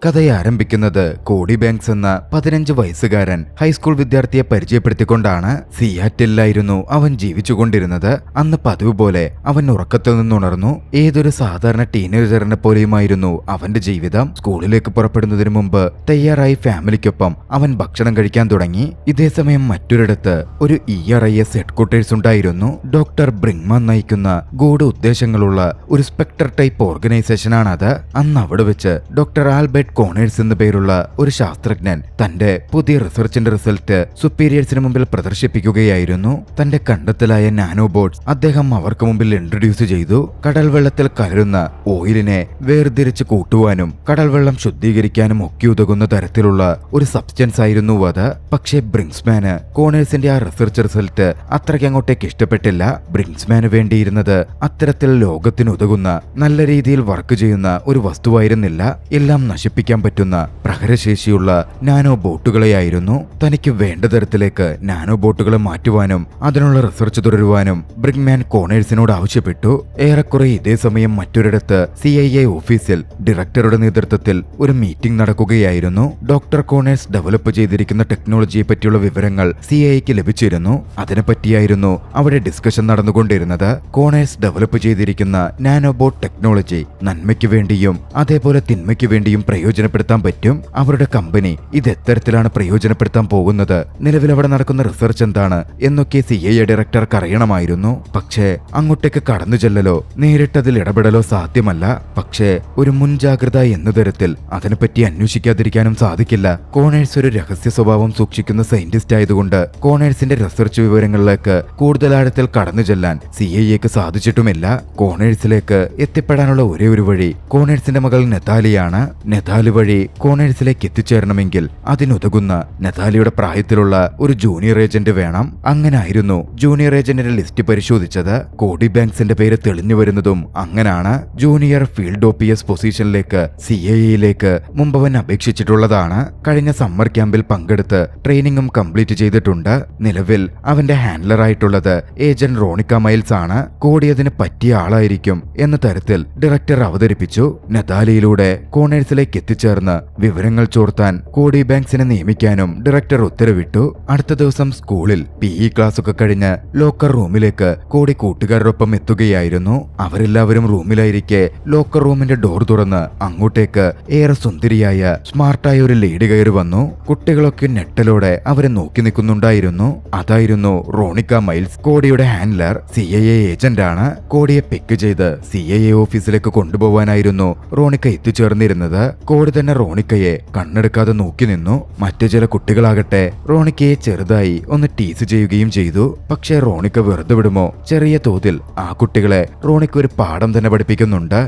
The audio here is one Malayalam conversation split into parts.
കഥയെ ആരംഭിക്കുന്നത് കോഡി ബാങ്ക്സ് എന്ന 15 വയസ്സുകാരൻ ഹൈസ്കൂൾ വിദ്യാർത്ഥിയെ പരിചയപ്പെടുത്തിക്കൊണ്ടാണ്. സിയാറ്റിലായിരുന്നു അവൻ ജീവിച്ചുകൊണ്ടിരുന്നത്. അന്ന് പതിവ് പോലെ അവൻ ഉറക്കത്തിൽ നിന്നുണർന്നു. ഏതൊരു സാധാരണ ടീനേജറിനെ പോലെയുമായിരുന്നു അവന്റെ ജീവിതം. സ്കൂളിലേക്ക് പുറപ്പെടുന്നതിന് മുമ്പ് തയ്യാറായി ഫാമിലിക്കൊപ്പം അവൻ ഭക്ഷണം കഴിക്കാൻ തുടങ്ങി. ഇതേസമയം മറ്റൊരിടത്ത് ഒരു ERIS ഹെഡ്ക്വാർട്ടേഴ്സ് ഉണ്ടായിരുന്നു. ഡോക്ടർ ബ്രിങ്മാൻ നയിക്കുന്ന ഗൂഢ ഉദ്ദേശങ്ങളുള്ള ഒരു സ്പെക്ടർ ടൈപ്പ് ഓർഗനൈസേഷനാണത്. അന്ന് അവിടെ വെച്ച് ഡോക്ടർ ആൽബർട്ട് കോണേഴ്സ് എന്നു പേരുള്ള ഒരു ശാസ്ത്രജ്ഞൻ തന്റെ പുതിയ റിസർച്ചിന്റെ റിസൾട്ട് സുപ്പീരിയേഴ്സിന് മുമ്പിൽ പ്രദർശിപ്പിക്കുകയായിരുന്നു. തന്റെ കണ്ടെത്തലായ നാനോബോട്ട്സ് അദ്ദേഹം അവർക്ക് മുമ്പിൽ ഇൻട്രൊഡ്യൂസ് ചെയ്തു. കടൽ വെള്ളത്തിൽ കലരുന്ന ഓയിലിനെ വേർതിരിച്ച് കൂട്ടുവാനും കടൽ വെള്ളം ശുദ്ധീകരിക്കാനും ഒക്കെ ഉതകുന്ന തരത്തിലുള്ള ഒരു സബ്സ്റ്റൻസ് ആയിരുന്നു അത്. പക്ഷേ ബ്രിങ്സ്മാന് കോണേഴ്സിന്റെ ആ റിസർച്ച് റിസൾട്ട് അത്രയ്ക്ക് അങ്ങോട്ടേക്ക് ഇഷ്ടപ്പെട്ടില്ല. ബ്രിങ്സ്മാന് വേണ്ടിയിരുന്നത് അത്തരത്തിൽ ലോകത്തിന് ഉതകുന്ന നല്ല രീതിയിൽ വർക്ക് ചെയ്യുന്ന ഒരു വസ്തുവായിരുന്നില്ല. എല്ലാം നശിപ്പിക്കാൻ പറ്റുന്ന പ്രഹരശേഷിയുള്ള നാനോ ബോട്ടുകളെയായിരുന്നു. തനിക്ക് വേണ്ട തരത്തിലേക്ക് നാനോ ബോട്ടുകളെ മാറ്റുവാനും അതിനുള്ള റിസർച്ച് തുടരുവാനും ബ്രിങ്മാൻ കോണേഴ്സിനോട് ആവശ്യപ്പെട്ടു. ഏറെക്കുറെ ഇതേ സമയം മറ്റൊരിടത്ത് CIA ഓഫീസിൽ ഡയറക്ടറുടെ നേതൃത്വത്തിൽ ഒരു മീറ്റിംഗ് നടക്കുകയായിരുന്നു. ഡോക്ടർ കോണേഴ്സ് ഡെവലപ്പ് ചെയ്തിരിക്കുന്ന ടെക്നോളജിയെ പറ്റിയുള്ള വിവരങ്ങൾ CIAക്ക് ലഭിച്ചിരുന്നു. അതിനെപ്പറ്റിയായിരുന്നു അവിടെ ഡിസ്കഷൻ നടന്നുകൊണ്ടിരുന്നത്. കോണേഴ്സ് ഡെവലപ്പ് ചെയ്തിരിക്കുന്ന നാനോബോട്ട് ടെക്നോളജി നന്മയ്ക്ക് വേണ്ടിയും അതേപോലെ തിന്മയ്ക്ക് വേണ്ടിയും പ്രയോജനപ്പെടുത്താൻ പറ്റും. അവരുടെ കമ്പനി ഇത് എത്തരത്തിലാണ് പ്രയോജനപ്പെടുത്താൻ പോകുന്നത്, നിലവിൽ അവിടെ നടക്കുന്ന റിസർച്ച് എന്താണ് എന്നൊക്കെ CIA ഡയറക്ടർക്ക് അറിയണമായിരുന്നു. പക്ഷേ അങ്ങോട്ടേക്ക് കടന്നു ചെല്ലലോ നേരിട്ടതിൽ ഇടപെടലോ സാധ്യമല്ല. പക്ഷേ ഒരു മുൻജാഗ്രത എന്ന തരത്തിൽ അതിനെപ്പറ്റി അന്വേഷിക്കാതിരിക്കാനും സാധിക്കില്ല. കോണേഴ്സ് ഒരു രഹസ്യ സ്വഭാവം സൂക്ഷിക്കുന്ന സയന്റിസ്റ്റ് ആയതുകൊണ്ട് കോണേഴ്സിന്റെ റിസർച്ച് വിവരങ്ങളിലേക്ക് കൂടുതൽ ആഴത്തിൽ കടന്നു ചെല്ലാൻ CIAക്ക് സാധിച്ചിട്ടുമില്ല. കോണേഴ്സിലേക്ക് എത്തിപ്പെടാനുള്ള ഒരേ ഒരു വഴി കോണേഴ്സിന്റെ മകൾ നെതാലിയാണ്. നെതാലി വഴി കോണേഴ്സിലേക്ക് എത്തിച്ചേരണമെങ്കിൽ അതിനുതകുന്ന നെതാലിയുടെ പ്രായത്തിലുള്ള ഒരു ജൂനിയർ ഏജന്റ് വേണം. അങ്ങനായിരുന്നു ജൂനിയർ ഏജന്റിന്റെ ലിസ്റ്റ് പരിശോധിച്ചത്. കോഡി ബാങ്ക്സിന്റെ പേര് തെളിഞ്ഞു വരുന്നതും അങ്ങനാണ്. ജൂനിയർ ഫീൽഡ് OPS പൊസിഷനിലേക്ക് CIAയിലേക്ക് മുമ്പവൻ അപേക്ഷിച്ചിട്ടുള്ളതാണ്. കഴിഞ്ഞ സമ്മർ ക്യാമ്പിൽ പങ്കെടുത്ത് ട്രെയിനിങ്ങും കംപ്ലീറ്റ് ചെയ്തിട്ടുണ്ട്. നിലവിൽ അവന്റെ ഹാൻഡ്ലർ ആയിട്ടുള്ളത് ഏജന്റ് റോണിക്ക മൈൽസ് ആണ്. കോഡി അതിന് പറ്റിയ ആളായിരിക്കും എന്ന തരത്തിൽ ഡയറക്ടർ അവതരിപ്പിച്ചു. നെതാലിയിലൂടെ കോണേഴ്സിലേക്ക് എത്തിച്ചേർന്ന് വിവരങ്ങൾ ചോർത്താൻ കോഡി ബാങ്ക്സിനെ നിയമിക്കാനും ഡയറക്ടർ ഉത്തരവിട്ടു. അടുത്ത ദിവസം സ്കൂളിൽ PE ക്ലാസ് ഒക്കെ കഴിഞ്ഞ് ലോക്കർ റൂമിലേക്ക് കോഡി കൂട്ടുകാരോടൊപ്പം എത്തുകയായിരുന്നു. അവരെല്ലാവരും റൂമിലായിരിക്കെ ലോക്കർ റൂമിന്റെ ഡോർ തുറന്ന് അങ്ങോട്ടേക്ക് ഏറെ സുന്ദരിയായ സ്മാർട്ടായ ഒരു ലേഡി കയറി വന്നു. കുട്ടികളൊക്കെ ഞെട്ടലോടെ അവരെ നോക്കി നിൽക്കുന്നുണ്ടായിരുന്നു. അതായിരുന്നു റോണിക്ക മൈൽസ്, കോഡിയുടെ ഹാൻഡ്ലർ. CIA ഏജന്റ് ആണ്. കോഡിയെ പിക്ക് ചെയ്ത് CIA ഓഫീസിലേക്ക് കൊണ്ടുപോവാനായിരുന്നു റോണിക്ക എത്തിച്ചേർന്നിരുന്നത്. കോഡി തന്നെ റോണിക്കയെ കണ്ണെടുക്കാതെ നോക്കി നിന്നു. മറ്റു ചില കുട്ടികളാകട്ടെ റോണിക്കയെ ചെറുതായി ഒന്ന് ടീസ് ചെയ്യുകയും ചെയ്തു. പക്ഷേ റോണിക്ക വെറുതെ വിടുമോ? ചെറിയ തോതിൽ ആ കുട്ടികളെ റോണിക്ക ഒരു പാഠം തന്നെ പഠിപ്പിക്കുന്നുണ്ട്.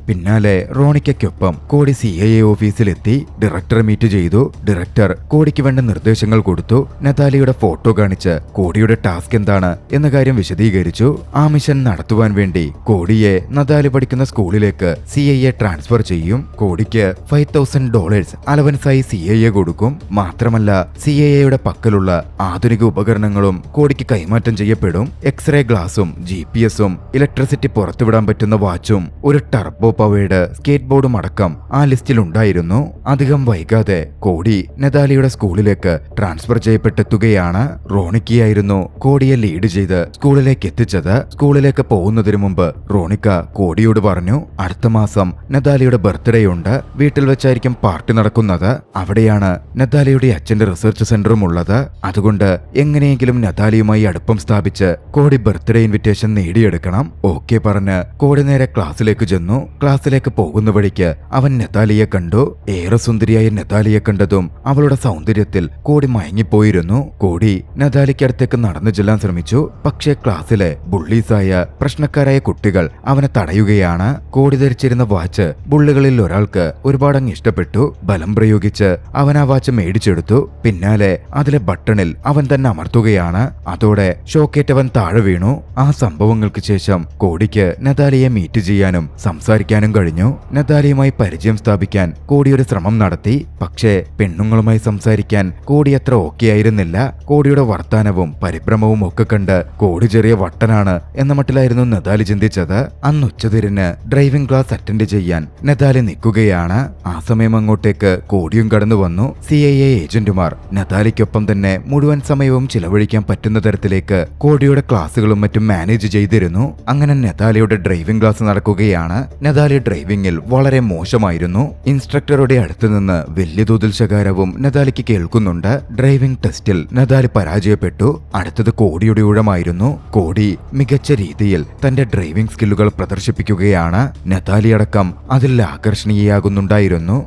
പിന്നാലെ റോണിക്കൊപ്പം കോഡി CIA ഓഫീസിലെത്തി ഡയറക്ടറെ മീറ്റ് ചെയ്തു. ഡയറക്ടർ കോഡിക്ക് വേണ്ട നിർദ്ദേശങ്ങൾ കൊടുത്തു. നെതാലിയുടെ ഫോട്ടോ കാണിച്ച് കോഡിയുടെ ടാസ്ക് എന്താണ് എന്ന കാര്യം വിശദീകരിച്ചു. ആ മിഷൻ നടത്തുവാൻ വേണ്ടി കോഡിയെ നെതാലി പഠിക്കുന്ന സ്കൂളിലേക്ക് CIA ട്രാൻസ്ഫർ ചെയ്യും. കോഡിക്ക് $5,000 അലവൻസായി CIA കൊടുക്കും. മാത്രമല്ല CIAയുടെ പക്കലുള്ള ആധുനിക ഉപകരണങ്ങളും കോഡിക്ക് കൈമാറ്റം ചെയ്യപ്പെടും. എക്സ്റേ ഗ്ലാസും GPS-ഉം ഇലക്ട്രിസിറ്റി പുറത്തുവിടാൻ പറ്റുന്ന വാച്ചും ഒരു ടർബോ പവേഡ് സ്കേറ്റ് ബോർഡും അടക്കം ആ ലിസ്റ്റിൽ ഉണ്ടായിരുന്നു. അധികം വൈകാതെ കോഡി നെതാലിയുടെ സ്കൂളിലേക്ക് ട്രാൻസ്ഫർ ചെയ്യപ്പെട്ടെത്തുകയാണ്. റോണിക്കയായിരുന്നു കോഡിയെ ലീഡ് ചെയ്ത് സ്കൂളിലേക്ക് എത്തിച്ചത്. സ്കൂളിലേക്ക് പോകുന്നതിന് മുമ്പ് റോണിക്ക കോഡിയോട് പറഞ്ഞു, അടുത്ത മാസം നെതാലിയുടെ ബർത്ത്ഡേ ഉണ്ട്, വീട്ടിൽ വെച്ചായിരിക്കും പാർട്ടി നടക്കുന്നത്. അവിടെയാണ് നെതാലിയുടെ അച്ഛന്റെ റിസർച്ച് സെന്ററും ഉള്ളത്. അതുകൊണ്ട് എങ്ങനെയെങ്കിലും നെതാലിയുമായി അടുപ്പം സ്ഥാപിച്ച് കോഡി ബർത്ത്ഡേ ഇൻവിറ്റേഷൻ നേടിയെടുക്കണം. ഓക്കെ പറഞ്ഞ് കോഡി നേരെ ക്ലാസ്സിലേക്ക് ചെന്നു. ക്ലാസ്സിലേക്ക് പോകുന്ന വഴിക്ക് അവൻ നെതാലിയെ കണ്ടു. ഏറെ സുന്ദരിയായ നെതാലിയെ കണ്ടതും അവളുടെ സൗന്ദര്യത്തിൽ കോഡി മയങ്ങിപ്പോയിരുന്നു. കോഡി നെതാലിക്ക് അടുത്തേക്ക് നടന്നു ചെല്ലാൻ ശ്രമിച്ചു. പക്ഷേ ക്ലാസ്സിലെ ബുള്ളീസായ പ്രശ്നക്കാരായ കുട്ടികൾ അവനെ തടയുകയാണ്. കോഡി ധരിച്ചിരുന്ന വാച്ച് ബുള്ളികളിൽ ഒരാൾക്ക് ഒരുപാടങ്ങ് ഇഷ്ടപ്പെട്ടു. ബലം പ്രയോഗിച്ച് അവൻ ആ വാച്ച് മേടിച്ചെടുത്തു. പിന്നാലെ അതിലെ ബട്ടണിൽ അവൻ തന്നെ അമർത്തുകയാണ്. അതോടെ ഷോക്കേറ്റവൻ താഴെ വീണു. ആ സംഭവങ്ങൾക്ക് ശേഷം കോഡിക്ക് നെതാലിയെ മീറ്റ് ചെയ്യാനും സംസാരിക്കാനും കണ്ടുപിടിക്കാനും കഴിഞ്ഞു. നതാലിയുമായി പരിചയം സ്ഥാപിക്കാൻ കോടി ഒരു ശ്രമം നടത്തി. പക്ഷേ പെണ്ണുങ്ങളുമായി സംസാരിക്കാൻ കോടി അത്ര ഓക്കെ ആയിരുന്നില്ല. കോടിയുടെ വർത്താനവും പരിഭ്രമവും ഒക്കെ കണ്ട് കോടി ചെറിയ വട്ടനാണ് എന്ന മട്ടിലായിരുന്നു നതാലി ചിന്തിച്ചത്. അന്ന് ഉച്ചതിരിന് ഡ്രൈവിംഗ് ക്ലാസ് അറ്റൻഡ് ചെയ്യാൻ നതാലി നിൽക്കുകയാണ്. ആ സമയം അങ്ങോട്ടേക്ക് കോടിയും കടന്നു വന്നു. CIA ഏജന്റുമാർ നതാലിക്കൊപ്പം തന്നെ മുഴുവൻ സമയവും ചിലവഴിക്കാൻ പറ്റുന്ന തരത്തിലേക്ക് കോടിയുടെ ക്ലാസുകളും മറ്റും മാനേജ് ചെയ്തിരുന്നു. അങ്ങനെ നതാലിയുടെ ഡ്രൈവിംഗ് ക്ലാസ് നടക്കുകയാണ്. നതാലി ഡ്രൈവിംഗിൽ വളരെ മോശമായിരുന്നു. ഇൻസ്ട്രക്ടറുടെ അടുത്ത് നിന്ന് വലിയ തോതിൽ ശകാരവും നതാലിക്ക് കേൾക്കുന്നുണ്ട്. ഡ്രൈവിംഗ് ടെസ്റ്റിൽ നതാലി പരാജയപ്പെട്ടു. അടുത്തത് കോടിയുടെ ഊഴമായിരുന്നു. കോടി മികച്ച രീതിയിൽ തന്റെ ഡ്രൈവിംഗ് സ്കില്ലുകൾ പ്രദർശിപ്പിക്കുകയാണ്. നതാലി അടക്കം അതിൽ ആകർഷണീയയാകുന്നുണ്ടായിരുന്നു.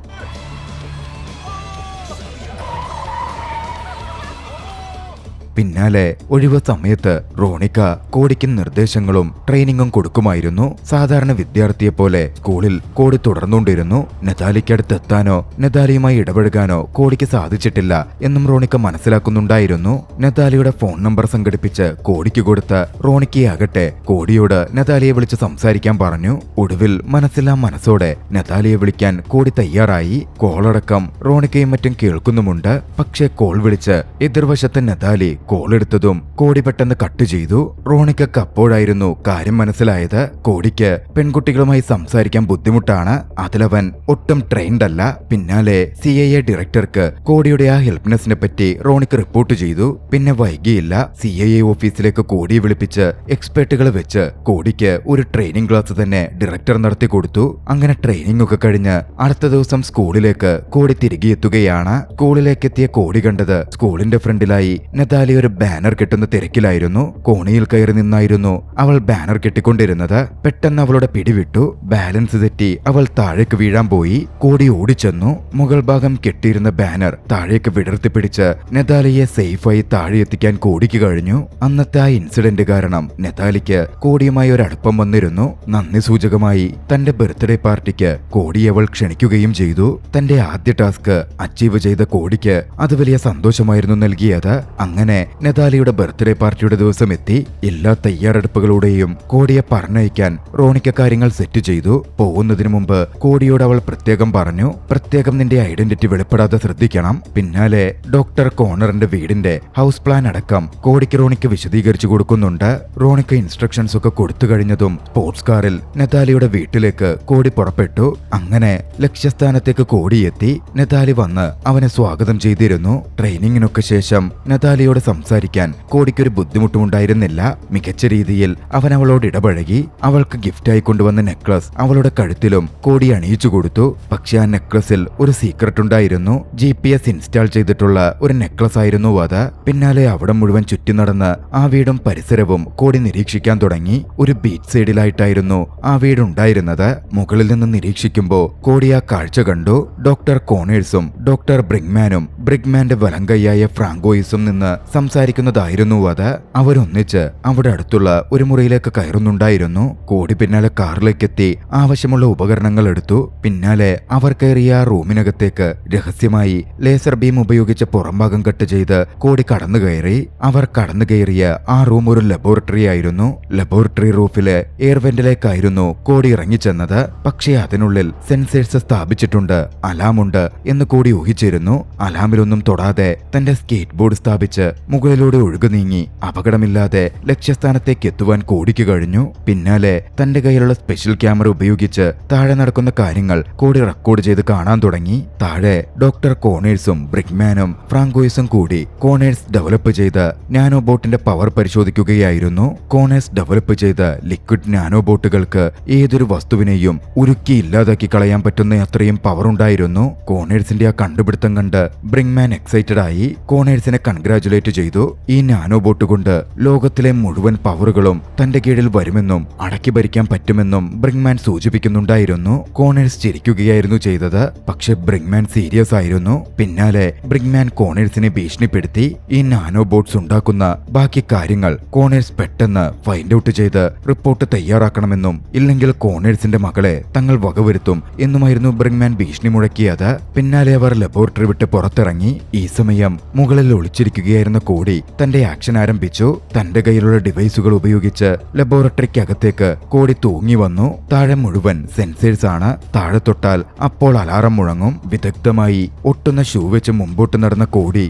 പിന്നാലെ ഒഴിവ് സമയത്ത് റോണിക്ക കോടിക്ക് നിർദ്ദേശങ്ങളും ട്രെയിനിങ്ങും കൊടുക്കുമായിരുന്നു. സാധാരണ വിദ്യാർത്ഥിയെ പോലെ സ്കൂളിൽ കോടി തുടർന്നുകൊണ്ടിരുന്നു. നതാലിക്കടുത്ത് എത്താനോ നതാലിയുമായി ഇടപഴകാനോ കോടിക്ക് സാധിച്ചിട്ടില്ല എന്നും റോണിക്ക മനസ്സിലാക്കുന്നുണ്ടായിരുന്നു. നതാലിയുടെ ഫോൺ നമ്പർ സംഘടിപ്പിച്ച് കോടിക്ക് കൊടുത്ത റോണിക്കയാകട്ടെ കോടിയോട് നതാലിയെ വിളിച്ച് സംസാരിക്കാൻ പറഞ്ഞു. ഒടുവിൽ മനസ്സില്ലാ മനസ്സോടെ നതാലിയെ വിളിക്കാൻ കോടി തയ്യാറായി. കോളടക്കം റോണിക്കയും മറ്റും കേൾക്കുന്നുമുണ്ട്. പക്ഷേ കോൾ വിളിച്ച് എതിർവശത്ത് നതാലി കോൾ എടുത്തതും കോടി പെട്ടെന്ന് കട്ട് ചെയ്തു. റോണിക്കക്ക് അപ്പോഴായിരുന്നു കാര്യം മനസ്സിലായത്. കോടിക്ക് പെൺകുട്ടികളുമായി സംസാരിക്കാൻ ബുദ്ധിമുട്ടാണ്. അതിലവൻ ഒട്ടും ട്രെയിൻഡ് അല്ല. പിന്നാലെ CIA ഡയറക്ടർക്ക് കോടിയുടെ ആ ഹെൽപ്നെസിനെ പറ്റി റോണിക്ക് റിപ്പോർട്ട് ചെയ്തു. പിന്നെ വൈകിയില്ല. CIA ഓഫീസിലേക്ക് കോടിയെ വിളിപ്പിച്ച് എക്സ്പെർട്ടുകളെ വെച്ച് കോടിക്ക് ഒരു ട്രെയിനിങ് ക്ലാസ് തന്നെ ഡയറക്ടർ നടത്തി കൊടുത്തു. അങ്ങനെ ട്രെയിനിങ് ഒക്കെ കഴിഞ്ഞ് അടുത്ത ദിവസം സ്കൂളിലേക്ക് കോടി തിരികെ എത്തുകയാണ്. സ്കൂളിലേക്ക് എത്തിയ കോടി കണ്ടത് സ്കൂളിന്റെ ഫ്രണ്ടിലായി നതാലി ഒരു ബാനർ കെട്ടുന്ന തിരക്കിലായിരുന്നു. കോണിയിൽ കയറി നിന്നായിരുന്നു അവൾ ബാനർ കെട്ടിക്കൊണ്ടിരുന്നത്. പെട്ടെന്ന് അവളുടെ പിടിവിട്ടു. ബാലൻസ് തെറ്റി അവൾ താഴേക്ക് വീഴാൻ പോയി. കോടി ഓടിച്ചെന്നു. മുകൾ ഭാഗം കെട്ടിയിരുന്ന ബാനർ താഴേക്ക് വിടർത്തി പിടിച്ച് നതാലിയെ സേഫായി താഴെ എത്തിക്കാൻ കോടിക്ക് കഴിഞ്ഞു. അന്നത്തെ ആ ഇൻസിഡന്റ് കാരണം നതാലിക്ക് കോടിയുമായി ഒരു അടുപ്പം വന്നിരുന്നു. നന്ദി സൂചകമായി തന്റെ ബർത്ത്ഡേ പാർട്ടിക്ക് കോടി അവൾ ക്ഷണിക്കുകയും ചെയ്തു. തന്റെ ആദ്യ ടാസ്ക് അച്ചീവ് ചെയ്ത കോടിക്ക് അത് വലിയ സന്തോഷമായിരുന്നു നൽകിയത്. അങ്ങനെ നതാലിയുടെ ബർത്ത്ഡേ പാർട്ടിയുടെ ദിവസം എത്തി. എല്ലാ തയ്യാറെടുപ്പുകളുടെയും കോടിയെ പറഞ്ഞയക്കാൻ റോണിക്ക കാര്യങ്ങൾ സെറ്റ് ചെയ്തു. പോകുന്നതിന് മുമ്പ് കോടിയോട് അവൾ പ്രത്യേകം പറഞ്ഞു, പ്രത്യേകം നിന്റെ ഐഡന്റിറ്റി വെളിപ്പെടാതെ ശ്രദ്ധിക്കണം. പിന്നാലെ ഡോക്ടർ കോണറിന്റെ വീടിന്റെ ഹൗസ് പ്ലാൻ അടക്കം കോടിക്ക് റോണിക്ക് വിശദീകരിച്ചു കൊടുക്കുന്നുണ്ട്. റോണിക്ക ഇൻസ്ട്രക്ഷൻസ് ഒക്കെ കൊടുത്തു കഴിഞ്ഞതും സ്പോർട്സ് കാറിൽ നതാലിയുടെ വീട്ടിലേക്ക് കോടി പുറപ്പെട്ടു. അങ്ങനെ ലക്ഷ്യസ്ഥാനത്തേക്ക് കോടിയെത്തി. നതാലി വന്ന് അവനെ സ്വാഗതം ചെയ്തിരുന്നു. ട്രെയിനിങ്ങിനൊക്കെ ശേഷം നതാലിയോട് സംസാരിക്കാൻ കോടിക്കൊരു ബുദ്ധിമുട്ടുമുണ്ടായിരുന്നില്ല. മികച്ച രീതിയിൽ അവൻ അവളോട് ഇടപഴകി. അവൾക്ക് ഗിഫ്റ്റായി കൊണ്ടുവന്ന നെക്ലസ് അവളുടെ കഴുത്തിലും കോടി അണിയിച്ചു കൊടുത്തു. പക്ഷെ ആ നെക്ലസിൽ ഒരു സീക്രട്ട് ഉണ്ടായിരുന്നു. GPS ഇൻസ്റ്റാൾ ചെയ്തിട്ടുള്ള ഒരു നെക്ലസ് ആയിരുന്നു അത്. പിന്നാലെ അവിടെ മുഴുവൻ ചുറ്റി നടന്ന് ആ വീടും പരിസരവും കോടി നിരീക്ഷിക്കാൻ തുടങ്ങി. ഒരു ബീച്ച് സൈഡിലായിട്ടായിരുന്നു ആ വീടുണ്ടായിരുന്നത്. മുകളിൽ നിന്ന് നിരീക്ഷിക്കുമ്പോൾ കോടി ആ കാഴ്ച കണ്ടു. ഡോക്ടർ കോണേഴ്സും ഡോക്ടർ ബ്രിഗ്മാനും ബ്രിഗ്മാന്റെ വലങ്കയ്യായ ഫ്രാങ്കോയിസും നിന്ന് സംസാരിക്കുന്നതായിരുന്നു അത്. അവരൊന്നിച്ച് അവിടെ അടുത്തുള്ള ഒരു മുറിയിലേക്ക് കയറുന്നുണ്ടായിരുന്നു. കോടി പിന്നാലെ കാറിലേക്കെത്തി ആവശ്യമുള്ള ഉപകരണങ്ങൾ എടുത്തു. പിന്നാലെ അവർ കയറിയ ആ റൂമിനകത്തേക്ക് രഹസ്യമായി ലേസർ ബീം ഉപയോഗിച്ച് പുറംഭാഗം കട്ട് ചെയ്ത് കോടി കടന്നു കയറി. അവർ കടന്നു കയറിയ ആ റൂം ഒരു ലബോറട്ടറി ആയിരുന്നു. ലബോറട്ടറി റൂഫിലെ എയർ വെന്റിലേക്കായിരുന്നു കോടി ഇറങ്ങിച്ചെന്നത്. പക്ഷേ അതിനുള്ളിൽ സെൻസേഴ്സ് സ്ഥാപിച്ചിട്ടുണ്ട്, അലാമുണ്ട് എന്ന് കോടി ഊഹിച്ചിരുന്നു. അലാമിലൊന്നും തൊടാതെ തന്റെ സ്കേറ്റ് ബോർഡ് സ്ഥാപിച്ച് മുകളിലൂടെ ഒഴുകു നീങ്ങി അപകടമില്ലാതെ ലക്ഷ്യസ്ഥാനത്തേക്ക് എത്തുവാൻ കോടിക്ക് കഴിഞ്ഞു. പിന്നാലെ തന്റെ കയ്യിലുള്ള സ്പെഷ്യൽ ക്യാമറ ഉപയോഗിച്ച് താഴെ നടക്കുന്ന കാര്യങ്ങൾ കോടി റെക്കോർഡ് ചെയ്ത് കാണാൻ തുടങ്ങി. താഴെ ഡോക്ടർ കോണേഴ്സും ബ്രിഗ്മാനും ഫ്രാങ്കോയിസും കൂടി കോണേഴ്സ് ഡെവലപ്പ് ചെയ്ത നാനോ ബോട്ടിന്റെ പവർ പരിശോധിക്കുകയായിരുന്നു. കോണേഴ്സ് ഡെവലപ്പ് ചെയ്ത ലിക്വിഡ് നാനോ ബോട്ടുകൾക്ക് ഏതൊരു വസ്തുവിനെയും ഉരുക്കി ഇല്ലാതാക്കി കളയാൻ പറ്റുന്ന അത്രയും പവർ ഉണ്ടായിരുന്നു. കോണേഴ്സിന്റെ ആ കണ്ടുപിടുത്തം കണ്ട് ബ്രിഗ്മാൻ എക്സൈറ്റഡ് ആയി. കോണേഴ്സിനെ കൺഗ്രാറ്റുലേറ്റ് ചെയ്തു. ഈ നാനോ ബോട്ട് കൊണ്ട് ലോകത്തിലെ മുഴുവൻ പവറുകളും തന്റെ കീഴിൽ വരുമെന്നും അടക്കി ഭരിക്കാൻ പറ്റുമെന്നും ബ്രിഗ്മാൻ സൂചിപ്പിക്കുന്നുണ്ടായിരുന്നു. കോണേഴ്സ് ചിരിക്കുകയായിരുന്നു ചെയ്തത്. പക്ഷെ ബ്രിഗ്മാൻ സീരിയസ് ആയിരുന്നു. പിന്നാലെ ബ്രിഗ്മാൻ കോണേഴ്സിനെ ഭീഷണിപ്പെടുത്തി. ഈ നാനോ ബോട്ട്സ് ഉണ്ടാക്കുന്ന ബാക്കി കാര്യങ്ങൾ കോണേഴ്സ് പെട്ടെന്ന് ഫൈൻഡ് ഔട്ട് ചെയ്ത് റിപ്പോർട്ട് തയ്യാറാക്കണമെന്നും ഇല്ലെങ്കിൽ കോണേഴ്സിന്റെ മകളെ തങ്ങൾ വകവരുത്തും എന്നുമായിരുന്നു ബ്രിഗ്മാൻ ഭീഷണി മുഴക്കിയത്. പിന്നാലെ അവർ ലബോറട്ടറി വിട്ട് പുറത്തിറങ്ങി. ഈ സമയം മുകളിൽ ഒളിച്ചിരിക്കുകയായിരുന്ന കോടി തന്റെ ആക്ഷൻ ആരംഭിച്ചു. തന്റെ കയ്യിലുള്ള ഡിവൈസുകൾ ഉപയോഗിച്ച് ലബോറട്ടറിക്കകത്തേക്ക് കോടി തൂങ്ങി വന്നു. താഴെ മുഴുവൻ സെൻസേഴ്സ് ആണ്. താഴെ തൊട്ടാൽ അപ്പോൾ അലാറം മുഴങ്ങും. വിദഗ്ധമായി ഒട്ടുന്ന ഷൂ വെച്ച് മുമ്പോട്ട് നടന്ന കോടി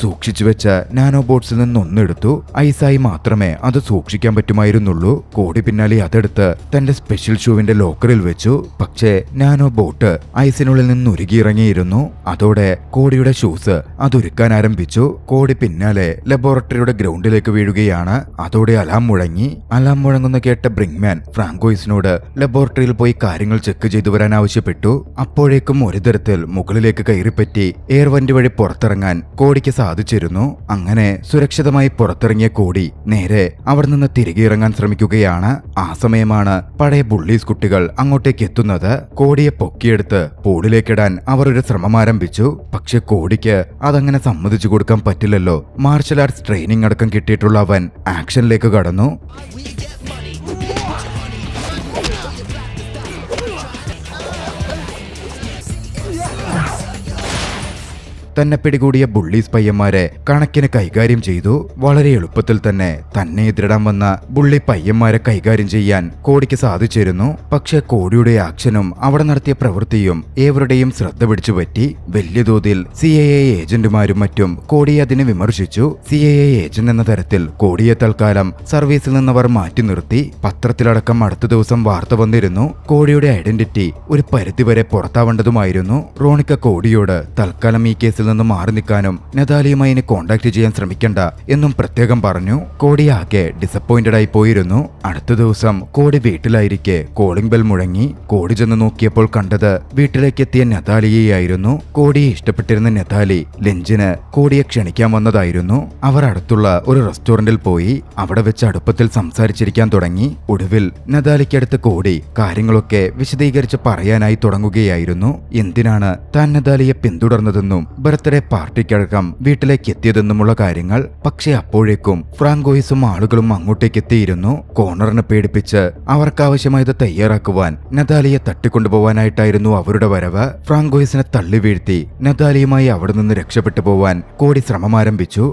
സൂക്ഷിച്ചു വെച്ച നാനോ ബോട്ട്സിൽ നിന്നൊന്നെടുത്തു. ഐസായി മാത്രമേ അത് സൂക്ഷിക്കാൻ പറ്റുമായിരുന്നുള്ളൂ. കോടി പിന്നാലെ അതെടുത്ത് തന്റെ സ്പെഷ്യൽ ഷൂവിന്റെ ലോക്കറിൽ വെച്ചു. പക്ഷേ നാനോ ബോട്ട് ഐസിനുള്ളിൽ നിന്ന് ഉരുകിയിറങ്ങിയിരുന്നു. അതോടെ കോടിയുടെ ഷൂസ് അതൊരുക്കാൻ ആരംഭിച്ചു. കോടി പിന്നാലെ ലബോറട്ടറിയുടെ ഗ്രൗണ്ടിലേക്ക് വീഴുകയാണ്. അതോടെ അലാം മുഴങ്ങി. അലാം മുഴങ്ങുന്ന കേട്ട ബ്രിങ്മാൻ ഫ്രാങ്കോയിസിനോട് ലബോറട്ടറിയിൽ പോയി കാര്യങ്ങൾ ചെക്ക് ചെയ്തു വരാൻ ആവശ്യപ്പെട്ടു. അപ്പോഴേക്കും ഒരു തരത്തിൽ മുകളിലേക്ക് കയറിപ്പറ്റി എയർ വന്റ് വഴി പുറത്തിറങ്ങാൻ കോടിക്ക് സാധിച്ചിരുന്നു. അങ്ങനെ സുരക്ഷിതമായി പുറത്തിറങ്ങിയ കോടി നേരെ അവിടെ നിന്ന് തിരികെ ഇറങ്ങാൻ ശ്രമിക്കുകയാണ്. ആ സമയമാണ് പഴയ ബുള്ളീസ് കുട്ടികൾ അങ്ങോട്ടേക്ക് എത്തുന്നത്. കോടിയെ പൊക്കിയെടുത്ത് പൂളിലേക്കിടാൻ അവർ ഒരു ശ്രമം ആരംഭിച്ചു. പക്ഷെ കോടിക്ക് അതങ്ങനെ സമ്മതിച്ചു കൊടുക്കാൻ പറ്റില്ലല്ലോ. മാർഷൽ ആർട്സ് ട്രെയിനിങ് അടക്കം കിട്ടിയിട്ടുള്ള അവൻ ആക്ഷനിലേക്ക് കടന്നു. തന്നെ പിടികൂടിയ ബുള്ളീസ് പയ്യന്മാരെ കണക്കിന് കൈകാര്യം ചെയ്തു. വളരെ എളുപ്പത്തിൽ തന്നെ തന്നെ എതിരിടാൻ വന്ന ബുള്ളി പയ്യന്മാരെ കൈകാര്യം ചെയ്യാൻ കോടിക്ക് സാധിച്ചിരുന്നു. പക്ഷെ കോടിയുടെ ആക്ഷനും അവിടെ നടത്തിയ പ്രവൃത്തിയും ഏവരുടെയും ശ്രദ്ധ പിടിച്ചു പറ്റി. വലിയ തോതിൽ CIA ഏജന്റുമാരും മറ്റും കോടിയെ അതിനെ വിമർശിച്ചു. CIA ഏജന്റ് എന്ന തരത്തിൽ കോടിയെ തൽക്കാലം സർവീസിൽ നിന്നവർ മാറ്റി നിർത്തി. പത്രത്തിലടക്കം അടുത്ത ദിവസം വാർത്ത വന്നിരുന്നു. കോടിയുടെ ഐഡന്റിറ്റി ഒരു പരിധിവരെ പുറത്താവേണ്ടതുമായിരുന്നു. റോണിക്ക കോടിയോട് തൽക്കാലം ഈ കേസിൽ നിന്ന് മാറി നിൽക്കാനും നതാലിയുമായി ഇനി കോണ്ടാക്ട് ചെയ്യാൻ ശ്രമിക്കണ്ട എന്നും പ്രത്യേകം പറഞ്ഞു. കോടി ആകെ ഡിസപ്പോയിന്റഡ് ആയി പോയിരുന്നു. അടുത്ത ദിവസം കോടി വീട്ടിലായിരിക്കെ കോളിംഗ് ബെൽ മുഴങ്ങി. കോടി ചെന്ന് നോക്കിയപ്പോൾ കണ്ടത് വീട്ടിലേക്ക് എത്തിയ നതാലിയെയായിരുന്നു. കോടിയെ ഇഷ്ടപ്പെട്ടിരുന്ന നതാലി ലഞ്ചിന് കോടിയെ ക്ഷണിക്കാൻ വന്നതായിരുന്നു. അവർ അടുത്തുള്ള ഒരു റെസ്റ്റോറന്റിൽ പോയി അവിടെ വെച്ച് അടുപ്പത്തിൽ സംസാരിച്ചിരിക്കാൻ തുടങ്ങി. ഒടുവിൽ നതാലിക്കടുത്ത് കോടി കാര്യങ്ങളൊക്കെ വിശദീകരിച്ച് പറയാനായി തുടങ്ങുകയായിരുന്നു. എന്തിനാണ് താൻ നതാലിയെ പിന്തുടർന്നതെന്നും ബർത്ത്ഡേ പാർട്ടിക്കടക്കം വീട്ടിലേക്ക് എത്തിയതെന്നുമുള്ള കാര്യങ്ങൾ. പക്ഷെ അപ്പോഴേക്കും ഫ്രാങ്കോയിസും ആളുകളും അങ്ങോട്ടേക്ക് എത്തിയിരുന്നു. കോർണറിനെ പേടിപ്പിച്ച് അവർക്കാവശ്യമായത് തയ്യാറാക്കുവാൻ നതാലിയെ തട്ടിക്കൊണ്ടുപോവാനായിട്ടായിരുന്നു അവരുടെ വരവ്. ഫ്രാങ്കോയിസിനെ തള്ളി വീഴ്ത്തി നതാലിയുമായി അവിടെ നിന്ന് രക്ഷപ്പെട്ടു പോവാൻ കോടി ശ്രമം ആരംഭിച്ചു.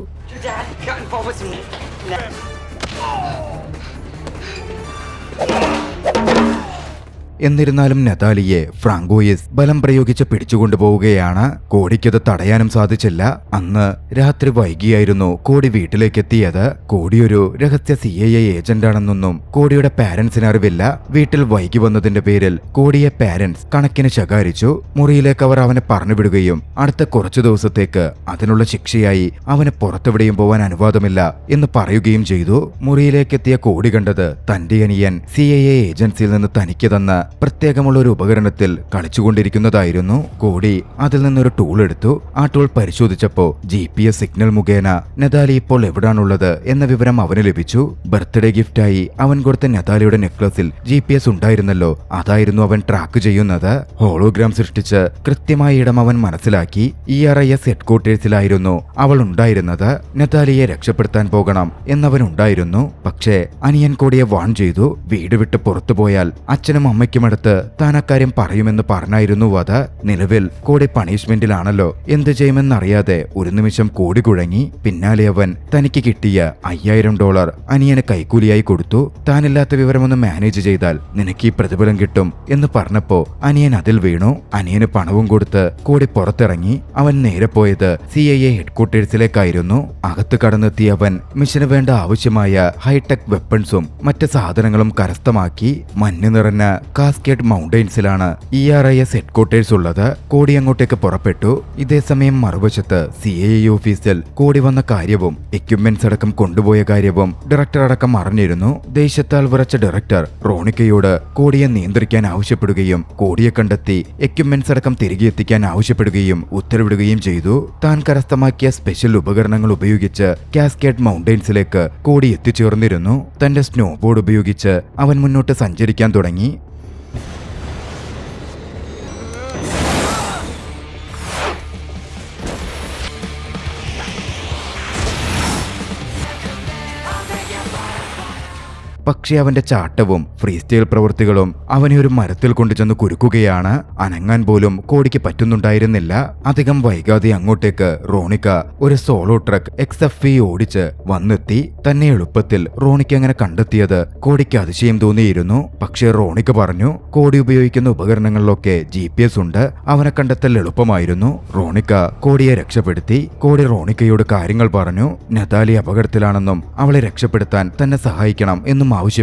എന്നിരുന്നാലും നതാലിയെ ഫ്രാങ്കോയിസ് ബലം പ്രയോഗിച്ച് പിടിച്ചുകൊണ്ടുപോവുകയാണ്. കോടിക്കത് തടയാനും സാധിച്ചില്ല. അന്ന് രാത്രി വൈകിയായിരുന്നു കോടി വീട്ടിലേക്ക് എത്തിയത്. കോടി ഒരു രഹസ്യ CIA ഏജന്റാണെന്നൊന്നും കോടിയുടെ പാരന്റ്സിന് അറിവില്ല. വീട്ടിൽ വൈകി വന്നതിന്റെ പേരിൽ കോടിയെ പാരന്റ്സ് കണക്കിന് ശകാരിച്ചു. മുറിയിലേക്ക് അവർ അവനെ പറഞ്ഞുവിടുകയും അടുത്ത കുറച്ചു ദിവസത്തേക്ക് അതിനുള്ള ശിക്ഷയായി അവന് പുറത്തെവിടെയും പോവാൻ അനുവാദമില്ല എന്ന് പറയുകയും ചെയ്തു. മുറിയിലേക്കെത്തിയ കോടി കണ്ടത് തന്റെ അനിയൻ CIA ഏജൻസിയിൽ നിന്ന് തനിക്ക് തന്ന പ്രത്യേകമുള്ള ഒരു ഉപകരണത്തിൽ കളിച്ചുകൊണ്ടിരിക്കുന്നതായിരുന്നു. കോടി അതിൽ നിന്നൊരു ടൂൾ എടുത്തു. ആ ടൂൾ പരിശോധിച്ചപ്പോ GPS സിഗ്നൽ മുഖേന നതാലി ഇപ്പോൾ എവിടാണുള്ളത് എന്ന വിവരം അവന് ലഭിച്ചു. ബർത്ത്ഡേ ഗിഫ്റ്റായി അവൻ കൊടുത്ത നതാലിയുടെ നെക്ലസിൽ GPS ഉണ്ടായിരുന്നല്ലോ. അതായിരുന്നു അവൻ ട്രാക്ക് ചെയ്യുന്നത്. ഹോളോഗ്രാം സൃഷ്ടിച്ച് കൃത്യമായ ഇടം അവൻ മനസ്സിലാക്കി. ERIS ഹെഡ്ക്വാർട്ടേഴ്സിലായിരുന്നു അവൾ ഉണ്ടായിരുന്നത്. നതാലിയെ രക്ഷപ്പെടുത്താൻ പോകണം എന്നവൻ ഉണ്ടായിരുന്നു. പക്ഷേ അനിയൻ കോടിയെ വാൺ ചെയ്തു. വീട് വിട്ട് പുറത്തുപോയാൽ അച്ഛനും അമ്മയ്ക്കും അടുത്ത് താൻ അക്കാര്യം പറയുമെന്ന് പറഞ്ഞായിരുന്നു അത്. നിലവിൽ കോടി പണിഷ്മെന്റിലാണല്ലോ. എന്ത് ചെയ്യുമെന്നറിയാതെ ഒരു നിമിഷം കോടി കുഴങ്ങി. പിന്നാലെ അവൻ തനിക്ക് കിട്ടിയ $5000 അനിയന് കൈക്കൂലിയായി കൊടുത്തു. താനില്ലാത്ത വിവരമൊന്ന് മാനേജ് ചെയ്താൽ നിനക്ക് ഈ പ്രതിഫലം കിട്ടും എന്ന് പറഞ്ഞപ്പോ അനിയൻ അതിൽ വീണു. അനിയന് പണവും കൊടുത്ത് കോടി പുറത്തിറങ്ങി. അവൻ നേരെ പോയത് CIA ഹെഡ്ക്വാർട്ടേഴ്സിലേക്കായിരുന്നു. അകത്ത് കടന്നെത്തിയ അവൻ മിഷന് വേണ്ട ആവശ്യമായ ഹൈടെക് വെപ്പൺസും മറ്റ് സാധനങ്ങളും കരസ്ഥമാക്കി. മഞ്ഞ് നിറഞ്ഞ കാസ്കേഡ് മൗണ്ടൈൻസിലാണ് ERIS ഹെഡ്ക്വാർട്ടേഴ്സ് ഉള്ളത്. കോടി അങ്ങോട്ടേക്ക് പുറപ്പെട്ടു. ഇതേസമയം മറുവശത്ത് CIA ഓഫീസിൽ കോടി വന്ന കാര്യവും എക്യുപ്മെന്റ്സ് അടക്കം കൊണ്ടുപോയ കാര്യവും ഡയറക്ടർ അടക്കം അറിഞ്ഞിരുന്നു. ദേഷ്യത്താൽ വിറച്ച ഡയറക്ടർ റോണിക്കയോട് കോടിയെ നിയന്ത്രിക്കാൻ ആവശ്യപ്പെടുകയും കോടിയെ കണ്ടെത്തി എക്യുപ്മെന്റ്സ് അടക്കം തിരികെ എത്തിക്കാൻ ആവശ്യപ്പെടുകയും ഉത്തരവിടുകയും ചെയ്തു. താൻ കരസ്ഥമാക്കിയ സ്പെഷ്യൽ ഉപകരണങ്ങൾ ഉപയോഗിച്ച് കാസ്കേഡ് മൗണ്ടൈൻസിലേക്ക് കോടി എത്തിച്ചേർന്നിരുന്നു. തന്റെ സ്നോ ബോർഡ് ഉപയോഗിച്ച് അവൻ മുന്നോട്ട് സഞ്ചരിക്കാൻ തുടങ്ങി. പക്ഷേ അവന്റെ ചാട്ടവും ഫ്രീ സ്റ്റൈൽ പ്രവൃത്തികളും അവനെ ഒരു മരത്തിൽ കൊണ്ടുചെന്ന് കുരുക്കുകയാണ്. അനങ്ങാൻ പോലും കോടിക്ക് പറ്റുന്നുണ്ടായിരുന്നില്ല. അധികം വൈകാതെ അങ്ങോട്ടേക്ക് റോണിക്ക ഒരു സോളോ ട്രക്ക് XFV ഓടിച്ച് വന്നെത്തി. തന്നെ എളുപ്പത്തിൽ റോണിക്ക അങ്ങനെ കണ്ടെത്തിയത് കോടിക്ക് അതിശയം തോന്നിയിരുന്നു. പക്ഷേ റോണിക്ക പറഞ്ഞു കോടി ഉപയോഗിക്കുന്ന ഉപകരണങ്ങളിലൊക്കെ GPS ഉണ്ട്, അവനെ കണ്ടെത്തൽ എളുപ്പമായിരുന്നു. റോണിക്ക കോടിയെ രക്ഷപ്പെടുത്തി. കോടി റോണിക്കയോട് കാര്യങ്ങൾ പറഞ്ഞു. നതാലി അപകടത്തിലാണെന്നും അവളെ രക്ഷപ്പെടുത്താൻ തന്നെ സഹായിക്കണം എന്നും ആവശ്യപ്പെട്ടു.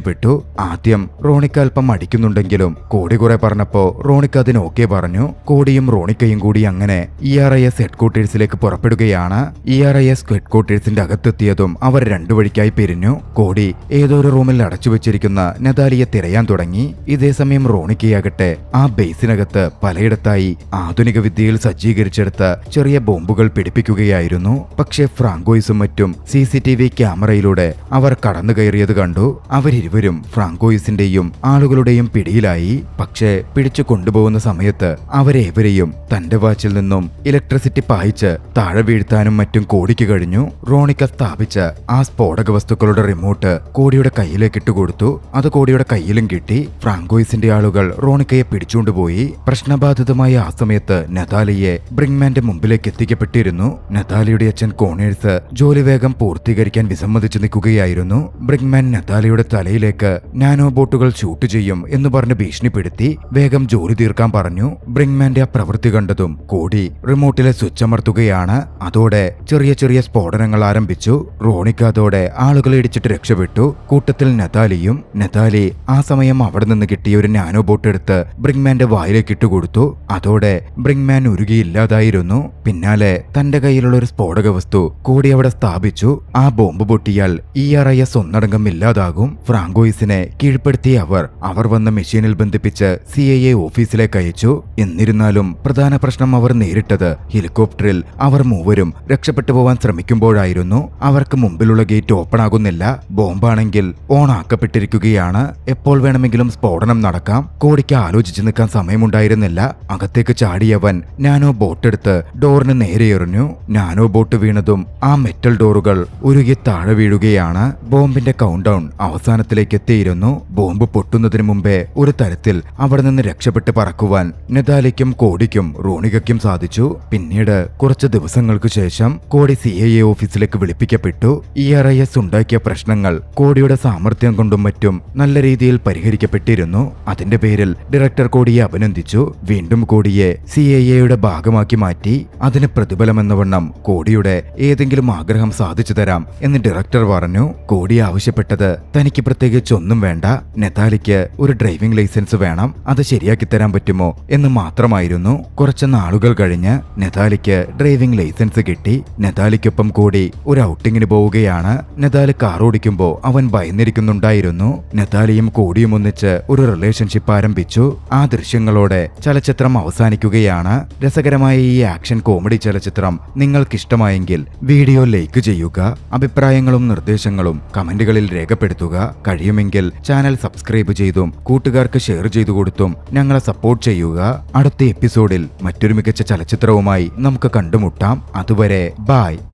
ആദ്യം റോണിക്ക അല്പം അടിക്കുന്നുണ്ടെങ്കിലും കോടി കുറെ പറഞ്ഞപ്പോ റോണിക്ക അതിന് ഓക്കെ പറഞ്ഞു. കോടിയും റോണിക്കയും കൂടി അങ്ങനെ ERIS ഹെഡ്ക്വാർട്ടേഴ്സിലേക്ക് പുറപ്പെടുകയാണ്. ERIS ഹെഡ്ക്വാർട്ടേഴ്സിന്റെ അകത്തെത്തിയതും അവർ രണ്ടു വഴിക്കായി പിരിഞ്ഞു. കോടി ഏതോ ഒരു റൂമിൽ അടച്ചുവെച്ചിരിക്കുന്ന നതാലിയെ തിരയാൻ തുടങ്ങി. ഇതേസമയം റോണിക്കയാകട്ടെ ആ ബേസിനകത്ത് പലയിടത്തായി ആധുനിക വിദ്യയിൽ സജ്ജീകരിച്ചെടുത്ത ചെറിയ ബോംബുകൾ പിടിപ്പിക്കുകയായിരുന്നു. പക്ഷേ ഫ്രാങ്കോയിസും മറ്റും CCTV ക്യാമറയിലൂടെ അവർ കടന്നു കയറിയത് കണ്ടു. അവരിരുവരും ഫ്രാങ്കോയിസിന്റെയും ആളുകളുടെയും പിടിയിലായി. പക്ഷേ പിടിച്ചു കൊണ്ടുപോകുന്ന സമയത്ത് അവരേവരെയും തന്റെ വാച്ചിൽ നിന്നും ഇലക്ട്രിസിറ്റി പായിച്ച് താഴെ വീഴ്ത്താനും മറ്റും കോടിക്ക് കഴിഞ്ഞു. റോണിക്ക സ്ഥാപിച്ച ആ സ്ഫോടക വസ്തുക്കളുടെ റിമോട്ട് കോടിയുടെ കയ്യിലേക്ക് ഇട്ടുകൊടുത്തു. അത് കോടിയുടെ കയ്യിലും കിട്ടി. ഫ്രാങ്കോയിസിന്റെ ആളുകൾ റോണിക്കയെ പിടിച്ചുകൊണ്ടുപോയി. പ്രശ്നബാധിതമായ ആ സമയത്ത് നതാലിയെ ബ്രിങ്മാന്റെ മുമ്പിലേക്ക് എത്തിക്കപ്പെട്ടിരുന്നു. നതാലിയുടെ അച്ഛൻ കോണേഴ്സ് ജോലി വേഗം പൂർത്തീകരിക്കാൻ വിസമ്മതിച്ചു നിൽക്കുകയായിരുന്നു. ബ്രിങ്മാൻ നതാലിയുടെ തലയിലേക്ക് നാനോ ബോട്ടുകൾ ഷൂട്ട് ചെയ്യും എന്ന് പറഞ്ഞ് ഭീഷണിപ്പെടുത്തി വേഗം ജോലി തീർക്കാൻ പറഞ്ഞു. ബ്രിങ്മാന്റെ ആ പ്രവൃത്തി കണ്ടതും കോടി റിമോട്ടിലെ സ്വിച്ച് അമർത്തുകയാണ്. അതോടെ ചെറിയ ചെറിയ സ്ഫോടനങ്ങൾ ആരംഭിച്ചു. റോണിക്ക അതോടെ ആളുകളെ ഇടിച്ചിട്ട് രക്ഷപ്പെട്ടു. കൂട്ടത്തിൽ നതാലിയും. നതാലി ആ സമയം അവിടെ നിന്ന് കിട്ടിയ ഒരു നാനോ ബോട്ട് എടുത്ത് ബ്രിങ്മാന്റെ വായിലേക്ക് ഇട്ടുകൊടുത്തു. അതോടെ ബ്രിങ്മാൻ ഉരുകിയില്ലാതായിരുന്നു. പിന്നാലെ തന്റെ കയ്യിലുള്ള ഒരു സ്ഫോടക വസ്തു കോടി അവിടെ സ്ഥാപിച്ചു. ആ ബോംബ് പൊട്ടിയാൽ ERIS ഒന്നടങ്കം ഇല്ലാതാകും. ഫ്രാങ്കോയിസിനെ കീഴ്പ്പെടുത്തിയ അവർ വന്ന മെഷീനിൽ ബന്ധിപ്പിച്ച് CIA ഓഫീസിലേക്ക് അയച്ചു. എന്നിരുന്നാലും പ്രധാന പ്രശ്നം അവർ നേരിട്ടത് ഹെലികോപ്റ്ററിൽ അവർ മൂവരും രക്ഷപ്പെട്ടു പോവാൻ ശ്രമിക്കുമ്പോഴായിരുന്നു. അവർക്ക് മുമ്പിലുള്ള ഗേറ്റ് ഓപ്പൺ ആകുന്നില്ല. ബോംബാണെങ്കിൽ ഓൺ ആക്കപ്പെട്ടിരിക്കുകയാണ്. എപ്പോൾ വേണമെങ്കിലും സ്ഫോടനം നടക്കാം. കോടിക്ക് ആലോചിച്ചു നിൽക്കാൻ സമയമുണ്ടായിരുന്നില്ല. അകത്തേക്ക് ചാടിയവൻ നാനോ ബോട്ടെടുത്ത് ഡോറിന് നേരെ എറിഞ്ഞു. നാനോ ബോട്ട് വീണതും ആ മെറ്റൽ ഡോറുകൾ ഉരുകി താഴെ വീഴുകയാണ്. ബോംബിന്റെ കൗണ്ട് ഡൗൺ അവസാനത്തിലേക്ക് എത്തിയിരുന്നു. ബോംബ് പൊട്ടുന്നതിന് മുമ്പേ ഒരു തരത്തിൽ അവിടെ നിന്ന് രക്ഷപ്പെട്ട് പറക്കുവാൻ നതാലിക്കും കോടിക്കും റോണികയ്ക്കും സാധിച്ചു. പിന്നീട് കുറച്ച് ദിവസങ്ങൾക്ക് ശേഷം കോടി CIA ഓഫീസിലേക്ക് വിളിപ്പിക്കപ്പെട്ടു. ERIS ഉണ്ടാക്കിയ പ്രശ്നങ്ങൾ കോടിയുടെ സാമർത്ഥ്യം കൊണ്ടും മറ്റും നല്ല രീതിയിൽ പരിഹരിക്കപ്പെട്ടിരുന്നു. അതിന്റെ പേരിൽ ഡയറക്ടർ കോടിയെ അഭിനന്ദിച്ചു. വീണ്ടും കോടിയെ CIA ഭാഗമാക്കി മാറ്റി. അതിന് പ്രതിഫലമെന്നവണ്ണം കോടിയുടെ ഏതെങ്കിലും ആഗ്രഹം സാധിച്ചു തരാം എന്ന് ഡയറക്ടർ പറഞ്ഞു. കോടി ആവശ്യപ്പെട്ടത് തനിക്ക് പ്രത്യേകിച്ച് ഒന്നും വേണ്ട, നതാലിക്ക് ഒരു ഡ്രൈവിംഗ് ലൈസൻസ് വേണം, അത് ശരിയാക്കി തരാൻ പറ്റുമോ എന്ന് മാത്രമായിരുന്നു. കുറച്ച് നാളുകൾ കഴിഞ്ഞ് നതാലിക്ക് ഡ്രൈവിംഗ് ലൈസൻസ് കിട്ടി. നതാലിക്കൊപ്പം കൂടി ഒരു ഔട്ടിങ്ങിന് പോവുകയാണ്. നതാലി കാർ ഓടിക്കുമ്പോ അവൻ ഭയന്നിരിക്കുന്നുണ്ടായിരുന്നു. നതാലിയും കോടിയും ഒന്നിച്ച് ഒരു റിലേഷൻഷിപ്പ് ആരംഭിച്ചു. ആ ദൃശ്യങ്ങളോടെ ചലച്ചിത്രം അവസാനിക്കുകയാണ്. രസകരമായ ഈ ആക്ഷൻ കോമഡി ചലച്ചിത്രം നിങ്ങൾക്കിഷ്ടമായെങ്കിൽ വീഡിയോ ലൈക്ക് ചെയ്യുക. അഭിപ്രായങ്ങളും നിർദ്ദേശങ്ങളും കമന്റുകളിൽ രേഖപ്പെടുത്തുക. കഴിയുമെങ്കിൽ ചാനൽ സബ്സ്ക്രൈബ് ചെയ്തും കൂട്ടുകാർക്ക് ഷെയർ ചെയ്തു കൊടുത്തും ഞങ്ങളെ സപ്പോർട്ട് ചെയ്യുക. അടുത്ത എപ്പിസോഡിൽ മറ്റൊരു മികച്ച ചലച്ചിത്രവുമായി നമുക്ക് കണ്ടുമുട്ടാം. അതുവരെ ബൈ.